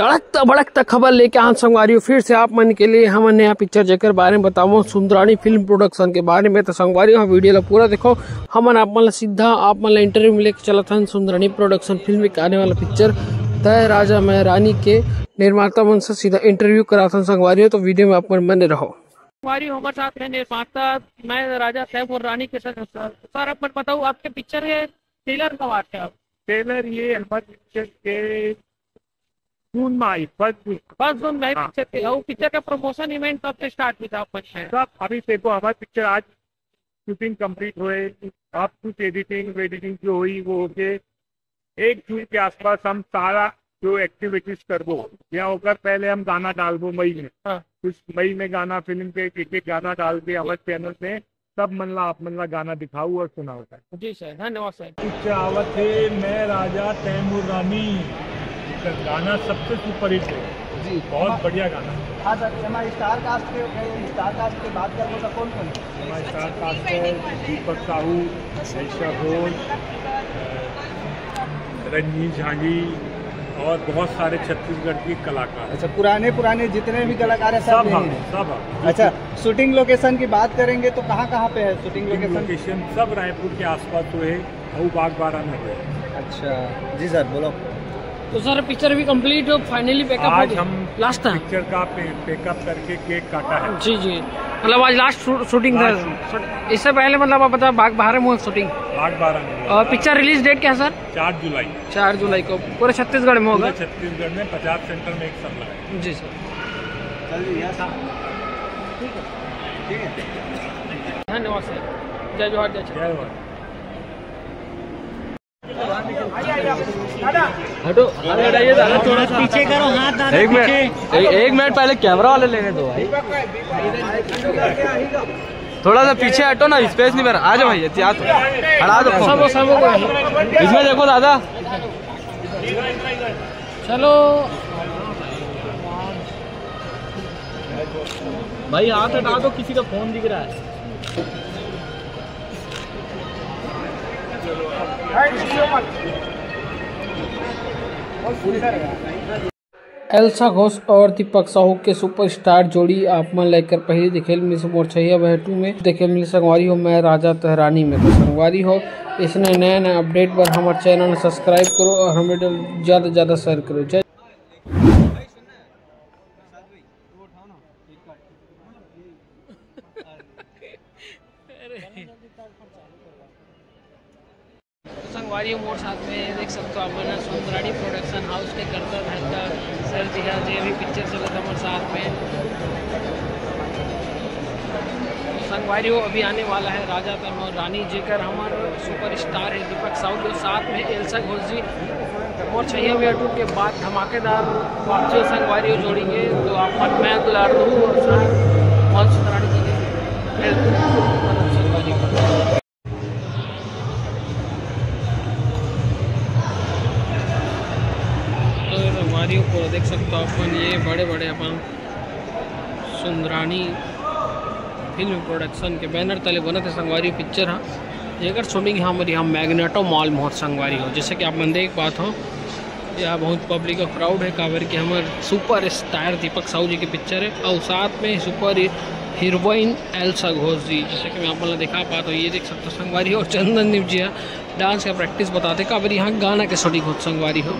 तड़कता भड़कता खबर लेके आन संगवारी फिर से आप मन के लिए हम नया पिक्चर जेकर बारे में बताओ सुंदरानी फिल्म प्रोडक्शन के बारे में। तो संगवारी वीडियो ला पूरा देखो। हमन आप मन सीधा आप मन इंटरव्यू में लेके चला था सुंदरानी प्रोडक्शन फिल्म में आने वाला पिक्चर तय राजा मैं रानी के निर्माता मन से सीधा इंटरव्यू करा था संगवारी। तो वीडियो में आप मन बने रहो। हमारी हमारे साथ में निर्माता मैं राजा तैमूर रानी के साथ सर आप बताओ आपके पिक्चर के ट्रेलर कब आते हैं? ट्रेलर ये हमारे पिक्चर के जून में आई बस जून में पिक्चर के और पिक्चर का प्रमोशन इवेंट कब से स्टार्ट हुआ था? सब अभी देखो हमारे पिक्चर आज शूटिंग कंप्लीट हुए, अब कुछ एडिटिंग जो हुई वो होके 1 जून के आसपास हम सारा जो एक्टिविटीज करबो यहाँ होकर पहले हम गाना डालबो मई में। कुछ मई में गाना फिल्म के एक गाना डाल के हमारे चैनल पे सब मनला आप मनला गाना दिखाऊ और सुनाओ। जी सर, धन्यवाद सर। पिक्चर आवत है मैं राजा तैमूर रानी, गाना सबसे सुपर हिट है जी, बहुत बढ़िया गाना। हाँ सर, हमारे स्टार कास्ट की बात करें तो कौन कौन? हमारे स्टार कास्ट है दीपक साहू, ऐशा घोष, रंजीत झांगी और बहुत सारे छत्तीसगढ़ के कलाकार। अच्छा, पुराने जितने भी कलाकार हैं सब सब। अच्छा, शूटिंग लोकेशन की बात करेंगे तो कहाँ पे है शूटिंग लोकेशन? सब रायपुर के आसपास हुए, बाग बारा में हुए। अच्छा जी सर, बोलो। तो सर पिक्चर भी कंप्लीट हो फाइनली पैकअप आज हम लास्ट था पिक्चर का पैकअप करके केक काटा है। जी जी, मतलब आज लास्ट शूटिंग था। इससे पहले मतलब आप बता बाग बाहर में शूटिंग बाग बारा में। और पिक्चर रिलीज डेट क्या सर? 4 जुलाई को पूरे छत्तीसगढ़ में होगा। छत्तीसगढ़ में 50 सेंटर में एक सब लगा। जी सर, ठीक है, धन्यवाद सर। जय जोहार। जय जोहार। हटो, हटाइए दादा, थोड़ा सा पीछे करो हाथ दादा। एक मिनट पहले कैमरा वाले लेने दो भाई। थोड़ा सा पीछे हटो ना, स्पेस नहीं मेरा। आ जाओ भाई, हटा दो इसमें। देखो दादा, चलो भाई हाथ हटा दो, किसी का फोन दिख रहा है। एल्सा घोष और दीपक साहू के सुपरस्टार जोड़ी आप मन लेकर पहले दिखेल मिल मोरछैया बहटू में दिखेल मिल संगवारी हो मैं राजा तहरानी में। तो संगवारी हो इसने नया अपडेट पर हमारे चैनल सब्सक्राइब करो और हमें ज़्यादा से ज़्यादा शेयर करो। जय संगवारी मोर साथ में देख सकते हो आप सुंदरानी प्रोडक्शन हाउस के करता रहता सर जी हाँ जी भी पिक्चर चलता हमारे साथ में। संगवारी हो अभी आने वाला है राजा तैमूर रानी जेकर हमारे सुपरस्टार है दीपक साहू के साथ में एल्सा घोष जी और छैया बेटू के बाद धमाकेदार वापसी संगवारी हो जोड़ेंगे। तो आप मन मैं दुलार और सुंदरानी जी को देख सकते हो अपन, ये बड़े बड़े अपन सुंदरानी फिल्म प्रोडक्शन के बैनर तले बनत है संगवारी पिक्चर। हाँ जेकर शूटिंग हमारी हम मैग्नेटो मॉल में संगवारी हो, जैसे कि आप मन देख बात हो यहाँ बहुत पब्लिक का क्राउड है काबर कि हमारे सुपर स्टार दीपक साहू जी की पिक्चर है और साथ में सुपर हीरोइन एल्सा घोष जी, जैसे कि मैं आप लोग दिखा पाता हूँ। ये देख सकते हो संगवारी हो चंदन दीप जी डांस का प्रैक्टिस बताते काबर यहाँ गाना के शूटिंग हो संगवारी हो।